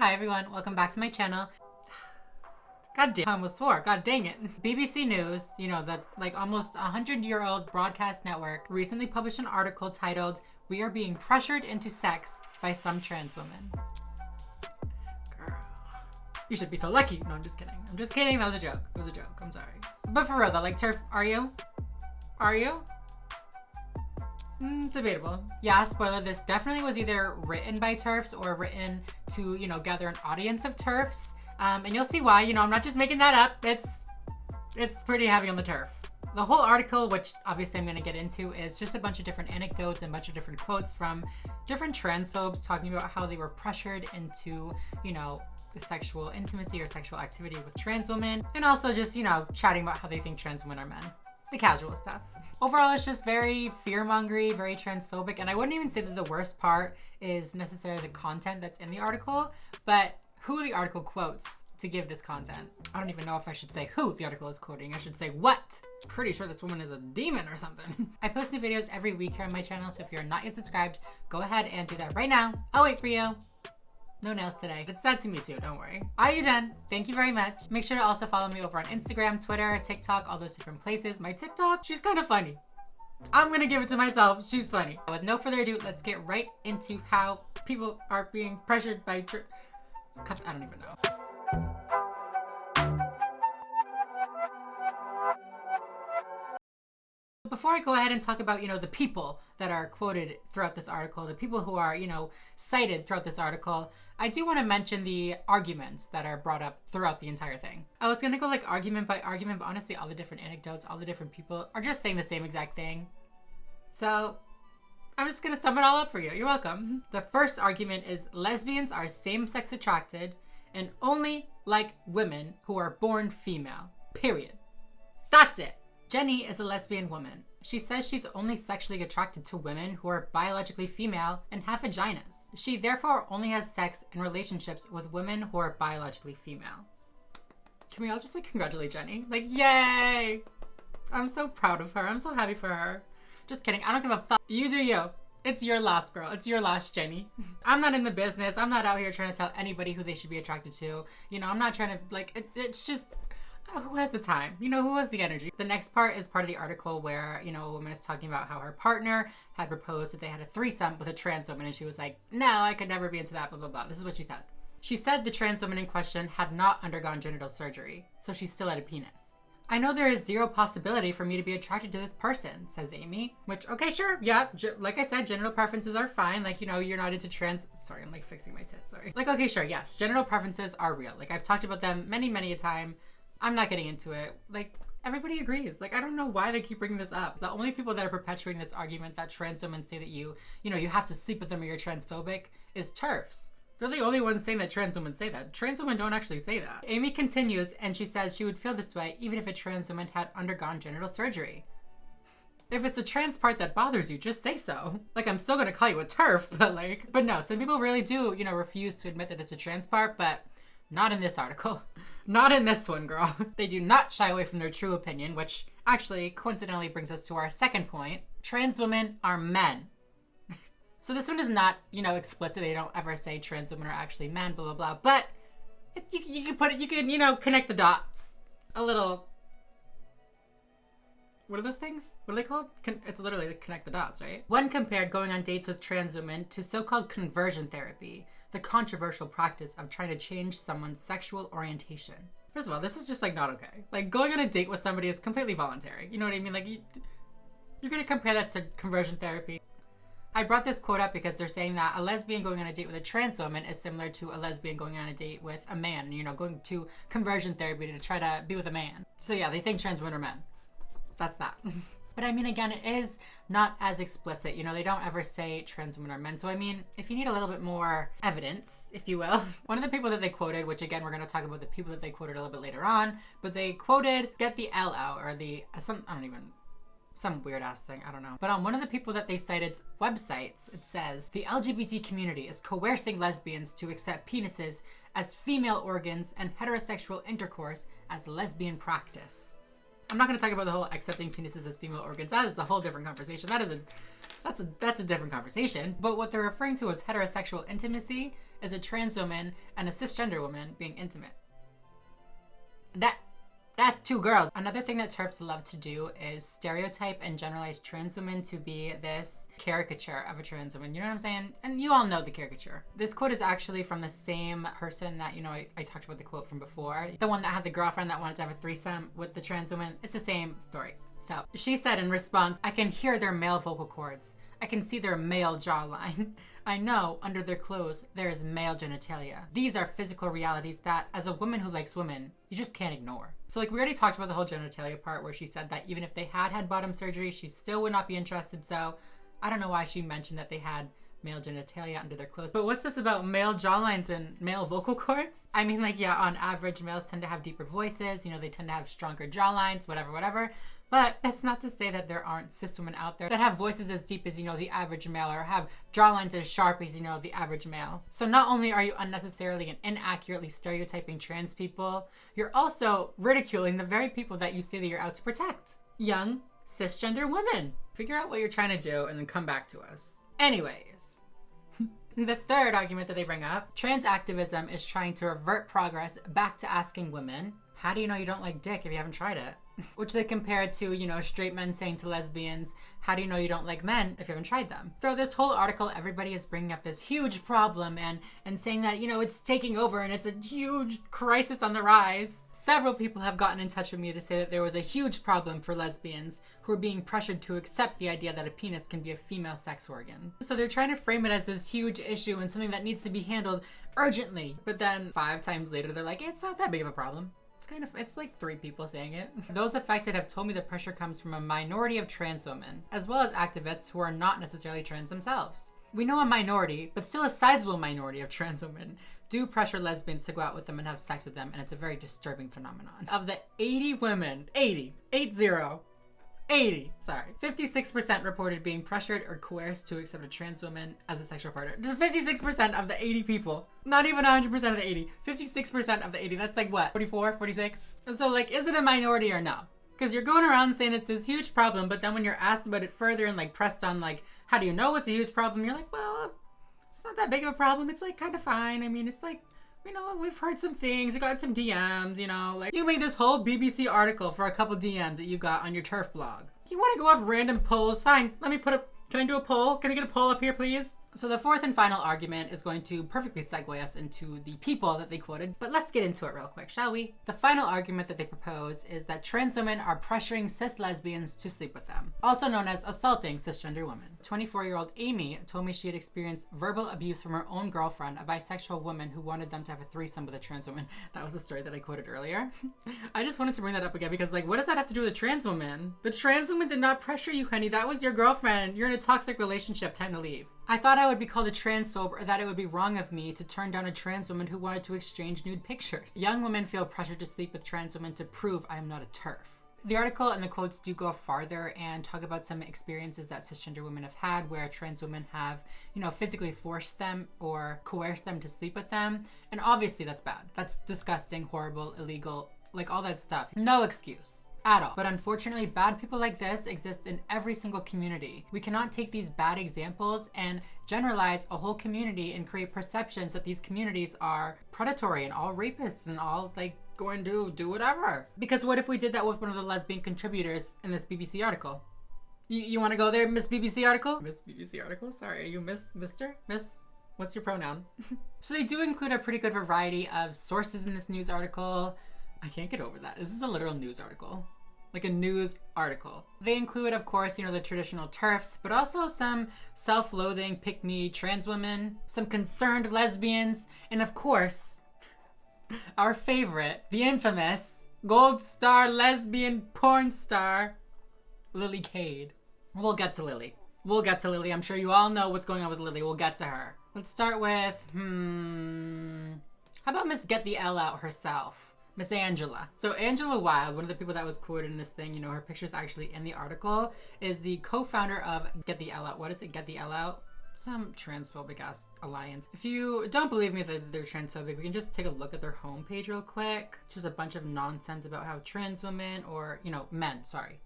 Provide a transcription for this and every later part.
Hi everyone, welcome back to my channel. God damn, I almost swore. God dang it. BBC News, you know, the almost 100-year-old broadcast network, recently published an article titled, "We are being pressured into sex by some trans women." Girl, you should be so lucky. No, I'm just kidding. I'm just kidding. That was a joke. It was a joke. I'm sorry. But for real though, like, TERF, are you? Are you? Debatable. Yeah, spoiler, this definitely was either written by TERFs or written to, you know, gather an audience of TERFs. And you'll see why, you know, I'm not just making that up. It's pretty heavy on the TERF. The whole article, which obviously I'm going to get into, is just a bunch of different anecdotes and a bunch of different quotes from different transphobes talking about how they were pressured into, you know, the sexual intimacy or sexual activity with trans women. And also just, you know, chatting about how they think trans women are men. The casual stuff. Overall, it's just very fear-mongery, very transphobic, and I wouldn't even say that the worst part is necessarily the content that's in the article, but who the article quotes to give this content. I don't even know if I should say who the article is quoting. I should say what. Pretty sure this woman is a demon or something. I post new videos every week here on my channel, so if you're not yet subscribed, go ahead and do that right now. I'll wait for you. No nails today. It's sad to me too, don't worry. Are you done? Thank you very much. Make sure to also follow me over on Instagram, Twitter, TikTok, all those different places. My TikTok, she's kind of funny. I'm gonna give it to myself. She's funny. With no further ado, let's get right into how people are being pressured by I don't even know. Before I go ahead and talk about, you know, the people that are quoted throughout this article, the people who are, you know, cited throughout this article, I do want to mention the arguments that are brought up throughout the entire thing. I was going to go like argument by argument, but honestly, all the different anecdotes, all the different people are just saying the same exact thing. So I'm just going to sum it all up for you. You're welcome. The first argument is lesbians are same-sex attracted and only like women who are born female. Period. That's it. Jenny is a lesbian woman. She says she's only sexually attracted to women who are biologically female and have vaginas. She therefore only has sex and relationships with women who are biologically female. Can we all just like congratulate Jenny? Like, yay! I'm so proud of her. I'm so happy for her. Just kidding. I don't give a fuck. You do you. It's your loss, girl. It's your loss, Jenny. I'm not in the business. I'm not out here trying to tell anybody who they should be attracted to. You know, I'm not trying to like, it's just, who has the time? You know, who has the energy? The next part is part of the article where, you know, a woman is talking about how her partner had proposed that they had a threesome with a trans woman, and she was like, no, I could never be into that, blah, blah, blah. This is what she said. She said the trans woman in question had not undergone genital surgery, so she still had a penis. I know there is zero possibility for me to be attracted to this person, says Amy. Which, okay, sure, yeah, like I said, genital preferences are fine. Like, you know, you're not into sorry, I'm like fixing my tit, sorry. Like, okay, sure, yes, genital preferences are real. Like, I've talked about them many, many a time. I'm not getting into it. Like, everybody agrees. Like, I don't know why they keep bringing this up. The only people that are perpetuating this argument that trans women say that you know, you have to sleep with them or you're transphobic is TERFs. They're the only ones saying that trans women say that. Trans women don't actually say that. Amy continues and she says she would feel this way even if a trans woman had undergone genital surgery. If it's the trans part that bothers you, just say so. Like, I'm still gonna call you a TERF, but no, some people really do, you know, refuse to admit that it's a trans part, but not in this article. Not in this one, girl. They do not shy away from their true opinion, which actually coincidentally brings us to our second point. Trans women are men. So this one is not, you know, explicit. They don't ever say trans women are actually men, blah, blah, blah. But you can put it, you can, you know, connect the dots. A little, what are those things? What are they called? It's literally connect the dots, right? One compared going on dates with trans women to so-called conversion therapy, the controversial practice of trying to change someone's sexual orientation. First of all, this is just like not okay. Like, going on a date with somebody is completely voluntary. You know what I mean? Like, you're gonna compare that to conversion therapy. I brought this quote up because they're saying that a lesbian going on a date with a trans woman is similar to a lesbian going on a date with a man, you know, going to conversion therapy to try to be with a man. So yeah, they think trans women are men. That's that. But I mean, again, it is not as explicit. You know, they don't ever say trans women are men. So I mean, if you need a little bit more evidence, if you will, one of the people that they quoted, which again, we're going to talk about the people that they quoted a little bit later on, but they quoted, get the L out, or some weird ass thing, I don't know. But on one of the people that they cited's websites, it says, the LGBT community is coercing lesbians to accept penises as female organs and heterosexual intercourse as lesbian practice. I'm not going to talk about the whole accepting penises as female organs. That is a whole different conversation. That's a different conversation. But what they're referring to as heterosexual intimacy is a trans woman and a cisgender woman being intimate. That's two girls. Another thing that TERFs love to do is stereotype and generalize trans women to be this caricature of a trans woman. You know what I'm saying? And you all know the caricature. This quote is actually from the same person that, you know, I talked about the quote from before. The one that had the girlfriend that wanted to have a threesome with the trans woman. It's the same story. So she said in response, I can hear their male vocal cords. I can see their male jawline. I know under their clothes there is male genitalia. These are physical realities that, as a woman who likes women, you just can't ignore. So like we already talked about the whole genitalia part where she said that even if they had bottom surgery, she still would not be interested. So I don't know why she mentioned that they had male genitalia under their clothes. But what's this about male jawlines and male vocal cords? I mean, like, yeah, on average, males tend to have deeper voices. You know, they tend to have stronger jawlines, whatever. But that's not to say that there aren't cis women out there that have voices as deep as, you know, the average male, or have jawlines as sharp as, you know, the average male. So not only are you unnecessarily and inaccurately stereotyping trans people, you're also ridiculing the very people that you say that you're out to protect. Young, cisgender women. Figure out what you're trying to do and then come back to us. Anyways, the third argument that they bring up, trans activism is trying to revert progress back to asking women, how do you know you don't like dick if you haven't tried it? Which they compare to, you know, straight men saying to lesbians, how do you know you don't like men if you haven't tried them? Throughout this whole article, everybody is bringing up this huge problem and saying that, you know, it's taking over and it's a huge crisis on the rise. Several people have gotten in touch with me to say that there was a huge problem for lesbians who are being pressured to accept the idea that a penis can be a female sex organ. So they're trying to frame it as this huge issue and something that needs to be handled urgently. But then 5 times later, they're like, it's not that big of a problem. It's like 3 people saying it. Those affected have told me the pressure comes from a minority of trans women, as well as activists who are not necessarily trans themselves. We know a minority, but still a sizable minority of trans women do pressure lesbians to go out with them and have sex with them, and it's a very disturbing phenomenon. Of the 80 women, 56% reported being pressured or coerced to accept a trans woman as a sexual partner. Just 56% of the 80 people. Not even 100% of the 80. 56% of the 80. That's like what? 44, 46? So like, is it a minority or no? Because you're going around saying it's this huge problem, but then when you're asked about it further and like pressed on like, how do you know it's a huge problem? You're like, well, it's not that big of a problem. It's like kind of fine. I mean, it's like, you know, we've heard some things. We got some DMs, you know, like you made this whole BBC article for a couple DMs that you got on your TERF blog. You want to go off random polls? Fine. Let me can I do a poll? Can I get a poll up here, please? So the fourth and final argument is going to perfectly segue us into the people that they quoted, but let's get into it real quick, shall we? The final argument that they propose is that trans women are pressuring cis lesbians to sleep with them, also known as assaulting cisgender women. 24-year-old Amy told me she had experienced verbal abuse from her own girlfriend, a bisexual woman who wanted them to have a threesome with a trans woman. That was the story that I quoted earlier. I just wanted to bring that up again because, like, what does that have to do with a trans woman? The trans woman did not pressure you, honey. That was your girlfriend. You're in a toxic relationship. Time to leave. I thought I would be called a transphobe, or that it would be wrong of me to turn down a trans woman who wanted to exchange nude pictures. Young women feel pressured to sleep with trans women to prove I am not a TERF. The article and the quotes do go farther and talk about some experiences that cisgender women have had where trans women have, you know, physically forced them or coerced them to sleep with them. And obviously that's bad. That's disgusting, horrible, illegal, like all that stuff. No excuse. At all. But unfortunately, bad people like this exist in every single community. We cannot take these bad examples and generalize a whole community and create perceptions that these communities are predatory and all rapists and all like going to do whatever. Because what if we did that with one of the lesbian contributors in this BBC article? You want to go there, Miss BBC article? Miss BBC article? Sorry, are you Miss, Mr? Miss? What's your pronoun? So they do include a pretty good variety of sources in this news article. I can't get over that. This is a literal news article. Like a news article. They include, of course, you know, the traditional TERFs, but also some self-loathing, pick-me trans women, some concerned lesbians, and of course, our favorite, the infamous gold star lesbian porn star, Lily Cade. We'll get to Lily. I'm sure you all know what's going on with Lily. We'll get to her. Let's start with, how about Miss Get the L Out herself? Miss Angela. So Angela Wild, one of the people that was quoted in this thing, you know, her picture's actually in the article, is the co-founder of Get the L Out. What is it? Get the L Out? some transphobic ass alliance. If you don't believe me that they're transphobic, we can just take a look at their homepage real quick. Just a bunch of nonsense about how trans women, or, you know, men, sorry,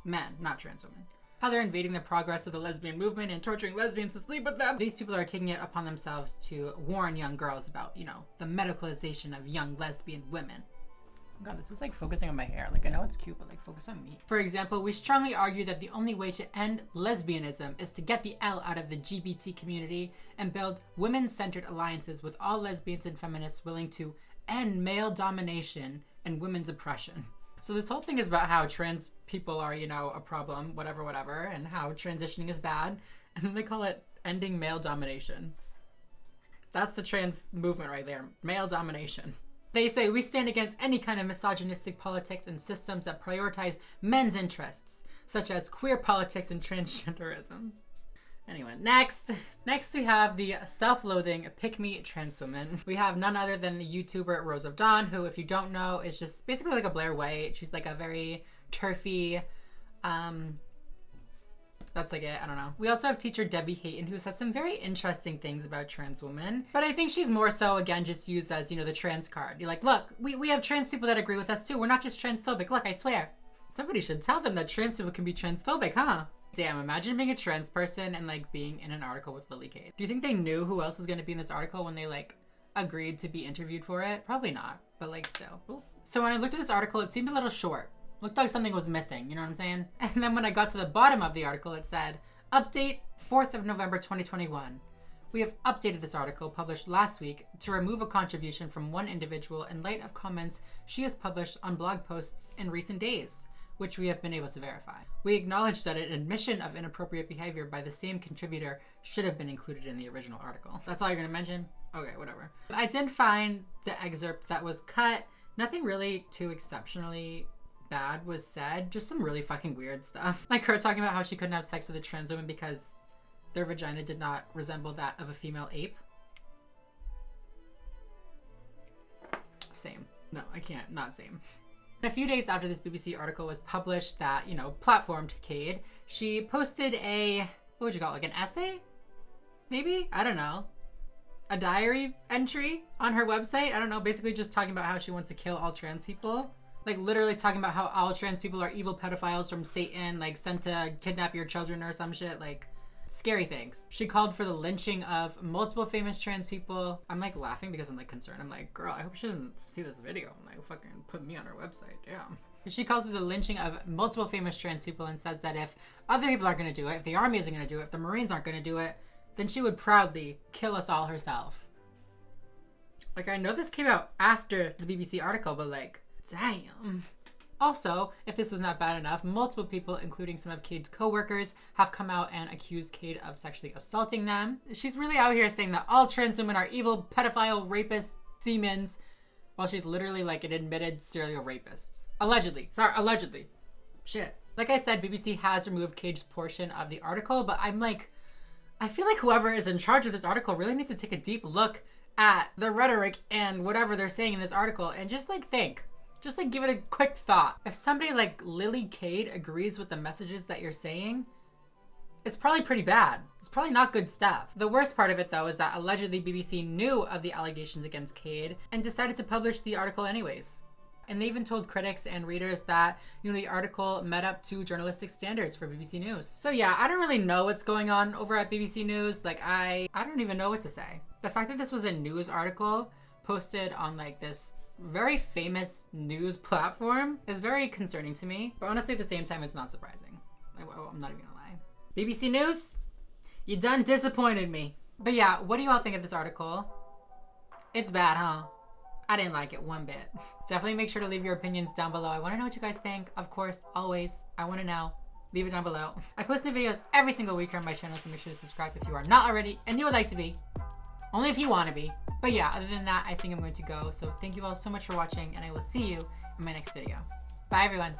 men, not trans women, how they're invading the progress of the lesbian movement and torturing lesbians to sleep with them. These people are taking it upon themselves to warn young girls about, you know, the medicalization of young lesbian women. God, this is like focusing on my hair. Like, I know it's cute, but like, focus on me. For example, we strongly argue that the only way to end lesbianism is to get the L out of the LGBT community and build women-centered alliances with all lesbians and feminists willing to end male domination and women's oppression. So this whole thing is about how trans people are, you know, a problem, whatever, and how transitioning is bad. And then they call it ending male domination. That's the trans movement right there, male domination. They say we stand against any kind of misogynistic politics and systems that prioritize men's interests, such as queer politics and transgenderism. Anyway, next we have the self-loathing pick-me trans woman. We have none other than the YouTuber Rose of Dawn, who, if you don't know, is just basically like a Blair White. She's like a very turfy, that's like it, I don't know. We also have teacher Debbie Hayton, who says some very interesting things about trans women, but I think she's more so, again, just used as, you know, the trans card. You're like, look, we have trans people that agree with us too. We're not just transphobic. Look, I swear. Somebody should tell them that trans people can be transphobic, huh? Damn, imagine being a trans person and like being in an article with Lily Cade. Do you think they knew who else was gonna be in this article when they like agreed to be interviewed for it? Probably not, but like still. Ooh. So when I looked at this article, it seemed a little short. Looked like something was missing, you know what I'm saying? And then when I got to the bottom of the article, it said, update 4th of November 2021. We have updated this article published last week to remove a contribution from one individual in light of comments she has published on blog posts in recent days, which we have been able to verify. We acknowledge that an admission of inappropriate behavior by the same contributor should have been included in the original article. That's all you're gonna mention? Okay, whatever. I did find the excerpt that was cut. Nothing really too exceptionally bad was said, just some really fucking weird stuff. Like her talking about how she couldn't have sex with a trans woman because their vagina did not resemble that of a female ape. Same. No, I can't. Not same. A few days after this BBC article was published that, you know, platformed Cade, she posted a, what would you call it, like an essay? Maybe? I don't know. A diary entry on her website? I don't know, basically just talking about how she wants to kill all trans people. Like literally talking about how all trans people are evil pedophiles from Satan, like sent to kidnap your children or some shit, like scary things. She called for the lynching of multiple famous trans people. I'm like laughing because I'm like concerned. I'm like, girl, I hope she doesn't see this video. I'm like, fucking put me on her website, damn. She calls for the lynching of multiple famous trans people and says that if other people aren't gonna do it, if the army isn't gonna do it, if the Marines aren't gonna do it, then she would proudly kill us all herself. Like, I know this came out after the BBC article, but like, damn. Also, if this was not bad enough, multiple people, including some of Cade's co-workers, have come out and accused Cade of sexually assaulting them. She's really out here saying that all trans women are evil, pedophile, rapists, demons, while she's literally like an admitted serial rapist. Allegedly. Sorry, allegedly. Shit. Like I said, BBC has removed Cade's portion of the article, but I'm like, I feel like whoever is in charge of this article really needs to take a deep look at the rhetoric and whatever they're saying in this article and just like think. Just like give it a quick thought. If somebody like Lily Cade agrees with the messages that you're saying, it's probably pretty bad. It's probably not good stuff. The worst part of it though is that allegedly BBC knew of the allegations against Cade and decided to publish the article anyways. And they even told critics and readers that, you know, the article met up to journalistic standards for BBC News. So yeah, I don't really know what's going on over at BBC News. Like I don't even know what to say. The fact that this was a news article posted on like this very famous news platform is very concerning to me, but honestly at the same time it's not surprising. I'm not even gonna lie. BBC News, you done disappointed me. But yeah, what do you all think of this article? It's bad, huh? I didn't like it one bit. Definitely make sure to leave your opinions down below. I want to know what you guys think. Of course, always, I want to know. Leave it down below. I post new videos every single week here on my channel, so make sure to subscribe if you are not already and you would like to be. Only if you want to be. But yeah, other than that, I think I'm going to go. So thank you all so much for watching, and I will see you in my next video. Bye, everyone.